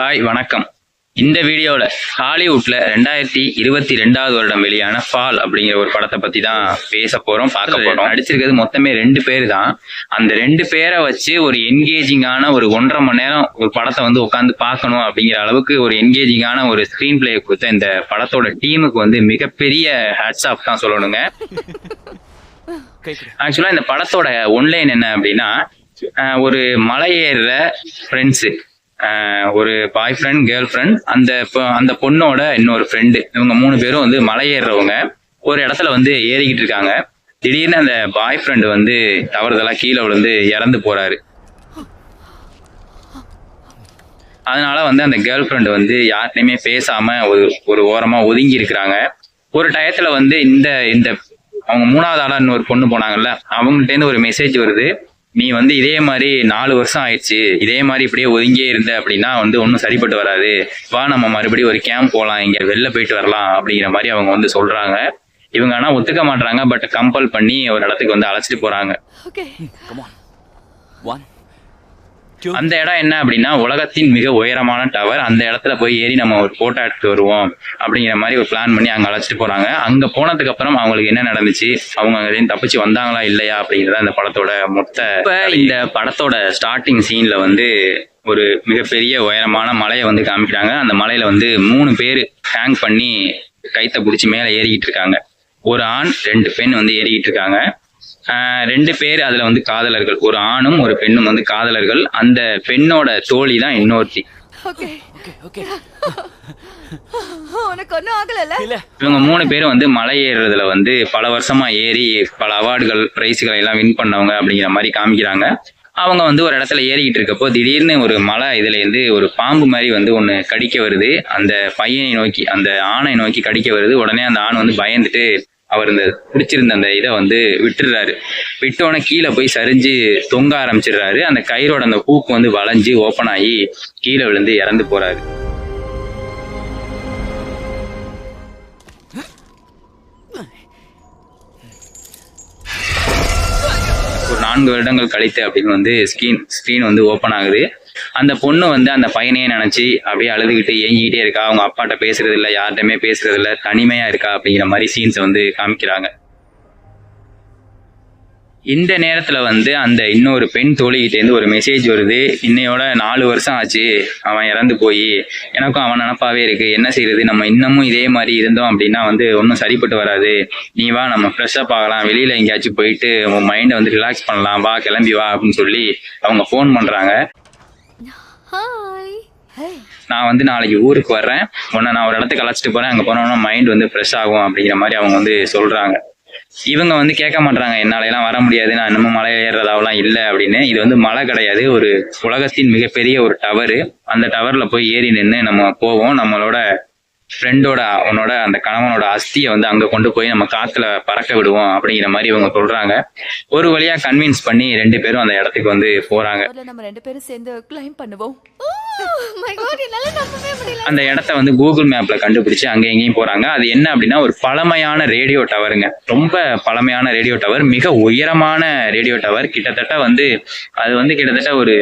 Hi வணக்கம். இந்த வீடியோவில் ஹாலிவுட்ல 2022 வருடம் வெளியான ஃபால் அப்படிங்கிற ஒரு படத்தை பத்தி தான் பேச போறோம், பார்க்க போறோம். நடிச்சிருக்கிறது மொத்தமே 2 பேர் தான். அந்த 2 பேரை வச்சு ஒரு என்கேஜிங்கான ஒரு 1.5 மணி நேரம் ஒரு படத்தை வந்து உட்காந்து பார்க்கணும் அப்படிங்கிற அளவுக்கு ஒரு என்கேஜிங்கான ஒரு ஸ்கிரீன் பிளே கொடுத்த இந்த படத்தோட டீமுக்கு வந்து மிகப்பெரிய ஹேட்ஸ் ஆஃப் தான் சொல்லணுங்க. ஆக்சுவலா இந்த படத்தோட ஒன்லைன் என்ன அப்படின்னா, ஒரு மலை ஏறுற ஃப்ரெண்ட்ஸு, ஒரு பாய் ஃப்ரெண்ட், கேர்ள் ஃப்ரெண்ட், அந்த பொண்ணோட இன்னொரு ஃப்ரெண்டு, இவங்க 3 பேரும் வந்து மலை ஏறுறவங்க ஒரு இடத்துல வந்து ஏறிக்கிட்டு இருக்காங்க. திடீர்னு அந்த பாய் ஃப்ரெண்டு வந்து தவறுதலா கீழே விழுந்து இறந்து போறாரு. அதனால வந்து அந்த கேர்ள் ஃப்ரெண்டு வந்து யார்கிட்டையுமே பேசாம ஒரு ஓரமா ஒதுங்கி இருக்கிறாங்க. ஒரு டயத்துல வந்து இந்த அவங்க 3வது ஆளா இன்னொரு பொண்ணு போனாங்கல்ல, அவங்கள்ட்ட இருந்து ஒரு மெசேஜ் வருது. நீ வந்து இதே மாதிரி 4 வருஷம் ஆயிடுச்சு, இதே மாதிரி இப்படியே ஒதுங்கியே இருந்த அப்படின்னா வந்து ஒன்றும் சரிப்பட்டு வராது, வா நம்ம மறுபடியும் ஒரு கேம்ப் போகலாம், இங்க வெளில போயிட்டு வரலாம் அப்படிங்கிற மாதிரி அவங்க வந்து சொல்றாங்க. இவங்க ஆனா ஒத்துக்க மாட்டாங்க. பட் கம்பல் பண்ணி ஒரு இடத்துக்கு வந்து அழைச்சிட்டு போறாங்க. அந்த இடம் என்ன அப்படின்னா, உலகத்தின் மிக உயரமான டவர். அந்த இடத்துல போய் ஏறி நம்ம ஒரு போட்டோ எடுத்துட்டு வருவோம் அப்படிங்கிற மாதிரி ஒரு பிளான் பண்ணி அங்க அழைச்சிட்டு போறாங்க. அங்க போனதுக்கு அப்புறம் அவங்களுக்கு என்ன நடந்துச்சு, அவங்க அங்கேயும் தப்பிச்சு வந்தாங்களா இல்லையா அப்படிங்கிறத அந்த படத்தோட இந்த படத்தோட ஸ்டார்டிங் சீன்ல வந்து ஒரு மிகப்பெரிய உயரமான மலையை வந்து காமிக்கிறாங்க. அந்த மலையில வந்து 3 பேர் ஹேங் பண்ணி கைத்தை பிடிச்சி மேல ஏறிக்கிட்டு இருக்காங்க. ஒரு ஆண் 2 பெண் வந்து ஏறிக்கிட்டு இருக்காங்க. 2 பேர் அதுல வந்து காதலர்கள், ஒரு ஆணும் ஒரு பெண்ணும் வந்து காதலர்கள். அந்த பெண்ணோட தோழி தான் இன்னொருத்தி. இவங்க 3 பேரும் வந்து மலை ஏறுறதுல வந்து பல வருஷமா ஏறி பல அவார்டுகள், பிரைஸ்களை எல்லாம் வின் பண்ணவங்க அப்படிங்கிற மாதிரி காமிக்கிறாங்க. அவங்க வந்து ஒரு இடத்துல ஏறிக்கிட்டு இருக்கப்போ திடீர்னு ஒரு மலை இதுல இருந்து ஒரு பாம்பு மாதிரி வந்து ஒண்ணு கடிக்க வருது. அந்த பையனை நோக்கி, அந்த ஆணை நோக்கி கடிக்க வருது. உடனே அந்த ஆண் வந்து பயந்துட்டு அவர் இந்த பிடிச்சிருந்த அந்த இதை வந்து விட்டுறாரு. விட்டோடனே கீழே போய் சரிஞ்சு தொங்க ஆரம்பிச்சிடுறாரு. அந்த கயிறோட அந்த ஹூக் வந்து வளைஞ்சு ஓப்பன் ஆகி கீழே விழுந்து இறந்து போறாரு. ஒரு 4 வருடங்கள் கழித்து அப்படின்னு வந்து ஸ்கிரீன் வந்து ஓப்பன் ஆகுது. அந்த பொண்ணு வந்து அந்த பையனையே நினைச்சு அப்படியே அழுதுகிட்டு ஏங்கிக்கிட்டே இருக்கா. அவங்க அப்பாட்ட பேசுறது இல்லை, யார்கிட்டயுமே பேசுறது இல்லை, தனிமையா இருக்கா அப்படிங்கிற மாதிரி சீன்ஸ் வந்து காமிக்கிறாங்க. இந்த நேரத்துல வந்து அந்த இன்னொரு பெண் தோழிகிட்ட இருந்து ஒரு மெசேஜ் வருது. இன்னையோட 4 வருஷம் ஆச்சு அவன் இறந்து போய், எனக்கும் அவன் நினப்பாவே இருக்கு, என்ன செய்யறது, நம்ம இன்னமும் இதே மாதிரி இருந்தோம் அப்படின்னா வந்து ஒன்றும் சரிப்பட்டு வராது, நீ வா நம்ம ஃப்ரெஷ்ஷப் ஆகலாம், வெளியில எங்கேயாச்சும் போயிட்டு உன் மைண்டை வந்து ரிலாக்ஸ் பண்ணலாம், வா கிளம்பி வா அப்படின்னு சொல்லி அவங்க ஃபோன் பண்றாங்க. நான் வந்து நாளைக்கு ஊருக்கு வர்றேன், உன்னை நான் ஒரு இடத்துக்கு அழைச்சிட்டு போறேன், அங்க போனோம்னா மைண்ட் வந்து ஃப்ரெஷ் ஆகும் அப்படிங்கிற மாதிரி அவங்க வந்து சொல்றாங்க. இவங்க வந்து கேட்க மாட்டாங்க, என்னால எல்லாம் வர முடியாது, நான் இன்னமும் மலை ஏறுறதாவெல்லாம் இல்லை அப்படின்னு. இது வந்து மலை கிடையாது, ஒரு உலகத்தின் மிகப்பெரிய ஒரு டவரு. அந்த டவர்ல போய் ஏறி நின்று நம்ம போவோம், நம்மளோட ஃப்ரெண்டோட உன்னோட அந்த கணவனோட அஸ்தியை வந்து அங்க கொண்டு போய் நம்ம காத்துல பறக்க விடுவோம் அப்படிங்கிற மாதிரி இவங்க சொல்றாங்க. ஒரு வழியா கன்வின்ஸ் பண்ணி 2 பேரும் அந்த இடத்துக்கு வந்து போறாங்க. நம்ம 2 பேரும் சேர்ந்து கிளைம் பண்ணுவோம். அந்த இடத்த வந்து கூகுள் மேப்ல கண்டுபிடிச்சு அங்க எங்கேயும் போறாங்க. அது என்ன அப்படின்னா, ஒரு பழமையான ரேடியோ டவருங்க. ரொம்ப பழமையான ரேடியோ டவர், மிக உயரமான ரேடியோ டவர். கிட்டத்தட்ட வந்து அது வந்து கிட்டத்தட்ட ஒரு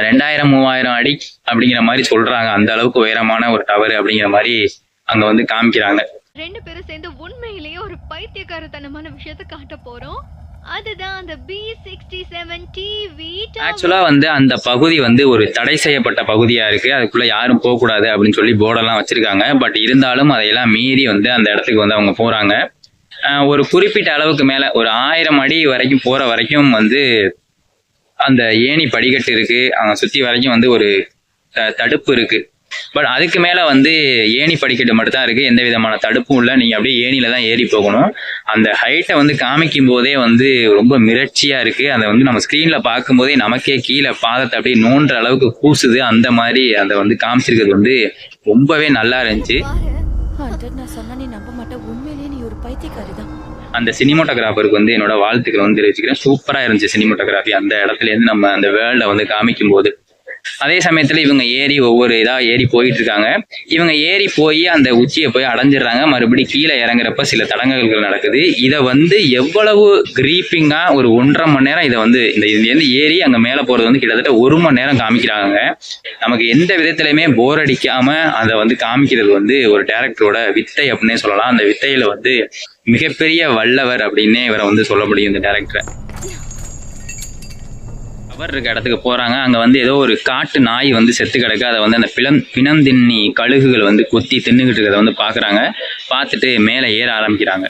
2000-3000 அடி அப்படிங்கிற மாதிரி சொல்றாங்க. அந்த அளவுக்கு உயரமான ஒரு டவர் அப்படிங்கிற மாதிரி அங்க வந்து காமிக்கிறாங்க. 2 பேரும் சேர்ந்து உண்மையிலேயே ஒரு பைத்தியக்காரத்தனமான விஷயத்தை காட்ட போறோம். அதுதான் அந்த B67 டிவி. ஆக்சுவலா வந்து அந்த பகுதி வந்து ஒரு தடை செய்யப்பட்ட பகுதியா இருக்கு, அதுக்குள்ள யாரும் போக கூடாது அப்படின்னு சொல்லி போர்டெல்லாம் வச்சிருக்காங்க. பட் இருந்தாலும் அதையெல்லாம் மீறி வந்து அந்த இடத்துக்கு வந்து அவங்க போறாங்க. ஒரு குறிப்பிட்ட அளவுக்கு மேல ஒரு 1000 அடி வரைக்கும் போற வரைக்கும் வந்து அந்த ஏணி படிக்கட்டு இருக்கு, அவங்க சுத்தி வரைக்கும் வந்து ஒரு தடுப்பு இருக்கு. பட் அதுக்கு மேல வந்து ஏணி படிக்கட்டு மட்டும் தான் இருக்கு, எந்த விதமான தடுப்பும் இல்லை. நீங்க அப்படியே ஏணியில தான் ஏறி போகணும். அந்த ஹைட்டை வந்து காமிக்கும் போதே வந்து ரொம்ப மிரட்சியா இருக்கு. அதை வந்து நம்ம ஸ்கிரீன்ல பார்க்கும் போதே நமக்கே கீழே பாதத்தை அப்படியே நோன்ற அளவுக்கு கூசுது. அந்த மாதிரி அதை வந்து காமிச்சிருக்கிறது வந்து ரொம்பவே நல்லா இருந்துச்சு. நான் சொன்னா நீ நம்ப மாட்டே, உண்மையிலேயே நீ ஒரு பைத்தியக்காரிதான். அந்த சினிமோட்டோகிராஃபருக்கு வந்து என்னோட வாழ்த்துக்களை வந்து தெரிவிச்சுக்கிறேன். சூப்பரா இருந்துச்சு சினிமோட்டோகிராஃபி. அந்த இடத்துல இருந்து நம்ம அந்த வேர்ல்டை வந்து காமிக்கும் போது அதே சமயத்துல இவங்க ஏறி ஒவ்வொரு இதா ஏறி போயிட்டு இருக்காங்க. இவங்க ஏறி போய் அந்த உச்சியை போய் அடைஞ்சிடுறாங்க. மறுபடியும் கீழே இறங்குறப்ப சில தடங்கல்கள் நடக்குது. இதை வந்து எவ்வளவு கிரீப்பிங்கா ஒரு 1.5 மணி நேரம் இதை வந்து இதுலேருந்து ஏறி அங்க மேல போறது வந்து கிட்டத்தட்ட 1 மணி நேரம் காமிக்கிறாங்க. நமக்கு எந்த விதத்திலையுமே போர் அடிக்காம அதை வந்து காமிக்கிறது வந்து ஒரு டைரக்டரோட வித்தை அப்படின்னே சொல்லலாம். அந்த வித்தையில வந்து மிகப்பெரிய வல்லவர் அப்படின்னே இவரை வந்து சொல்ல முடியும் இந்த டைரக்டரை. டவர் இருக்க இடத்துக்கு போறாங்க. அங்க வந்து ஏதோ ஒரு காட்டு நாய் வந்து செத்து கிடக்கு. அதை வந்து அந்த பிணந்தின்னி கழுகுகள் வந்து கொத்தி தின்னுகிட்டு இருக்கிறத வந்து பாக்குறாங்க. பார்த்துட்டு மேலே ஏற ஆரம்பிக்கிறாங்க.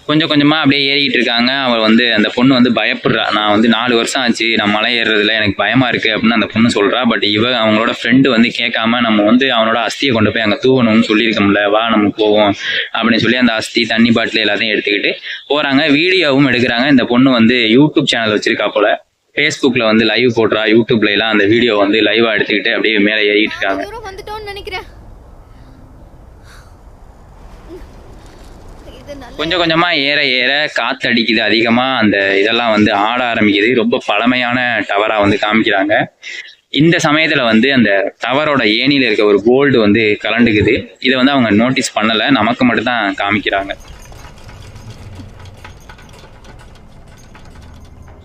கொஞ்சம் கொஞ்சமா அப்படியே ஏறிக்கிட்டு இருக்காங்க. அவள் வந்து அந்த பொண்ணு வந்து பயப்படுறா. நான் வந்து 4 வருஷம் ஆச்சு நான் மலை ஏறுறதுல எனக்கு பயமா இருக்கு அப்படின்னு அந்த பொண்ணு சொல்றா. பட் அவங்களோட ஃப்ரெண்டு வந்து கேட்காம நம்ம வந்து அவனோட அஸ்தியை கொண்டு போய் அங்கே தூவணும்னு சொல்லியிருக்கோம்ல, வா நம்ம போவோம் அப்படின்னு சொல்லி அந்த அஸ்தி தண்ணி பாட்டில் எல்லாத்தையும் எடுத்துக்கிட்டு போறாங்க. வீடியோவும் எடுக்கிறாங்க. இந்த பொண்ணு வந்து யூடியூப் சேனல் வச்சிருக்கா போல. ஃபேஸ்புக்ல வந்து லைவ் போடுறா. யூடியூப்ல எல்லாம் அந்த வீடியோ வந்து லைவா எடுத்துக்கிட்டு அப்படியே மேலே ஏறிட்டு இருக்காங்க. கொஞ்சம் கொஞ்சமா ஏற ஏற காத்தடிக்குது அதிகமா. அந்த இதெல்லாம் வந்து ஆட ஆரம்பிக்குது. ரொம்ப பழமையான டவரா வந்து காமிக்கிறாங்க. இந்த சமயத்துல வந்து அந்த டவரோட ஏணியில இருக்க ஒரு கோல்டு வந்து கலண்டுக்குது. இதை வந்து அவங்க நோட்டீஸ் பண்ணல, நமக்கு மட்டும் தான் காமிக்கிறாங்க.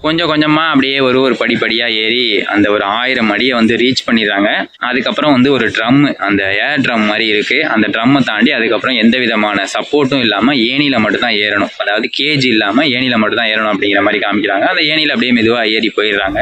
கொஞ்சம் கொஞ்சமா அப்படியே ஒரு படிப்படியா ஏறி அந்த ஒரு 1000 அடியை வந்து ரீச் பண்ணிடுறாங்க. அதுக்கப்புறம் வந்து ஒரு ட்ரம், அந்த ஏர் ட்ரம் மாதிரி இருக்கு. அந்த ட்ரம்மை தாண்டி அதுக்கப்புறம் எந்த விதமான சப்போர்ட்டும் இல்லாம ஏணியில மட்டும் தான் ஏறணும். அதாவது கேஜ் இல்லாம ஏணியில மட்டும் தான் ஏறணும் அப்படிங்கிற மாதிரி காமிக்கிறாங்க. அந்த ஏணியில அப்படியே மெதுவா ஏறி போயிடுறாங்க.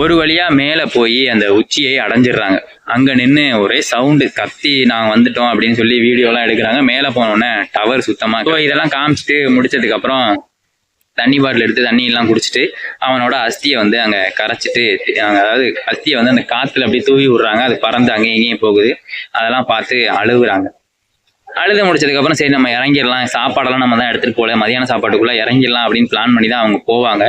ஒரு வழியா மேல போய் அந்த உச்சியை அடைஞ்சிடுறாங்க. அங்க நின்று ஒரே சவுண்டு கத்தி நான் வந்துட்டோம் அப்படின்னு சொல்லி வீடியோலாம் எடுக்கிறாங்க. மேல போனோடனே டவர் சுத்தமா. ஸோ இதெல்லாம் காமிச்சிட்டு முடிச்சதுக்கு அப்புறம் தண்ணி பாட்டில் எடுத்து தண்ணி எல்லாம் குடிச்சிட்டு அவனோட அஸ்தியை வந்து அங்க கரைச்சிட்டு, அதாவது அஸ்தியை வந்து அந்த காத்துல அப்படியே தூவி விடுறாங்க. அது பறந்து அங்கேயும் இங்கேயும் போகுது. அதெல்லாம் பார்த்து அழுகுறாங்க. அழுது முடிச்சதுக்கு அப்புறம் சரி நம்ம இறங்கிடலாம், சாப்பாடெல்லாம் நம்ம தான் எடுத்துட்டு போல, மதியான சாப்பாட்டுக்குள்ள இறங்கிடலாம் அப்படின்னு பிளான் பண்ணி தான் அவங்க போவாங்க.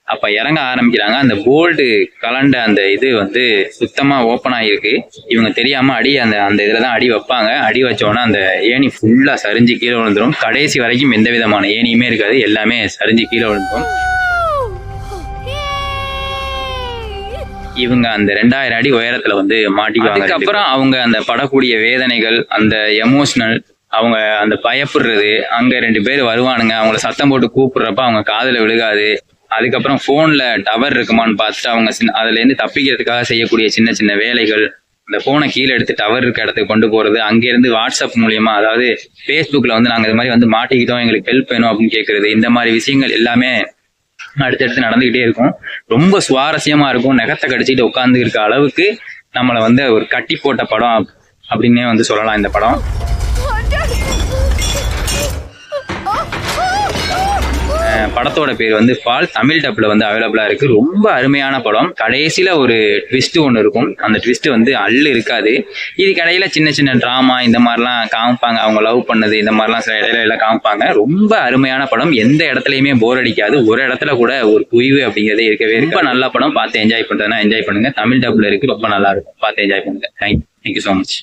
அப்ப இறங்க ஆரம்பிக்கிறாங்க. அந்த போல்டு கலண்ட அந்த இது வந்து சுத்தமா ஓப்பன் ஆகிருக்கு. இவங்க தெரியாம அந்த இதுல தான் அடி வைப்பாங்க. அடி வச்சோன்னா அந்த ஏணி ஃபுல்லா சரிஞ்சு கீழே விழுந்துடும். கடைசி வரைக்கும் எந்த விதமான ஏணியுமே இருக்காது, எல்லாமே சரிஞ்சு கீழே விழுந்துடும். இவங்க அந்த 2000 அடி உயரத்துல வந்து மாட்டிக்குவாங்க. அதுக்கப்புறம் அவங்க அந்த படக்கூடிய வேதனைகள், அந்த எமோஷனல், அவங்க அந்த பயப்படுறது, அங்க 2 பேர் வருவானுங்க, அவங்கள சத்தம் போட்டு கூப்பிடுறப்ப அவங்க காதுல விழுகாது. அதுக்கப்புறம் போன்ல டவர் இருக்குமான்னு பார்த்துட்டு அவங்க அதுல இருந்து தப்பிக்கிறதுக்காக செய்யக்கூடிய சின்ன சின்ன வேலைகள், அந்த போனை கீழே எடுத்து டவர் இருக்க இடத்துக்கு கொண்டு போறது, அங்கிருந்து வாட்ஸ்அப் மூலியமா, அதாவது ஃபேஸ்புக்ல வந்து நாங்க இது மாதிரி வந்து மாட்டிக்கிட்டோம், எங்களுக்கு ஹெல்ப் வேணும் அப்படின்னு கேட்கறது, இந்த மாதிரி விஷயங்கள் எல்லாமே அடுத்தடுத்து நடந்துகிட்டே இருக்கும். ரொம்ப சுவாரஸ்யமா இருக்கும். நெகத்தை கடிச்சிட்டு உட்கார்ந்து இருக்க அளவுக்கு நம்மளை வந்து ஒரு கட்டி போட்ட படம் அப்படின்னே வந்து சொல்லலாம் இந்த படம். படத்தோட பேர் வந்து ஃபால். தமிழ் டப்ல வந்து அவைலபிளா இருக்கு. ரொம்ப அருமையான படம். கடைசியில ஒரு ட்விஸ்ட் ஒன்று இருக்கும். அந்த ட்விஸ்ட் வந்து இருக்காது. இதுக்கு இடையில சின்ன சின்ன டிராமா இந்த மாதிரிலாம் காமிப்பாங்க. அவங்க லவ் பண்ணது இந்த மாதிரிலாம் சில இடையில எல்லாம் காமிப்பாங்க. ரொம்ப அருமையான படம். எந்த இடத்துலையுமே போர் அடிக்காது. ஒரு இடத்துல கூட ஒரு புரிவு அப்படிங்கிறதே இருக்கவே இருக்கு. ரொம்ப நல்ல படம். பார்த்து என்ஜாய் பண்றதுன்னா என்ஜாய் பண்ணுங்க. தமிழ் டப்ல இருக்கு. ரொம்ப நல்லா இருக்கும். பார்த்து என்ஜாய் பண்ணுங்க. Thank you so much.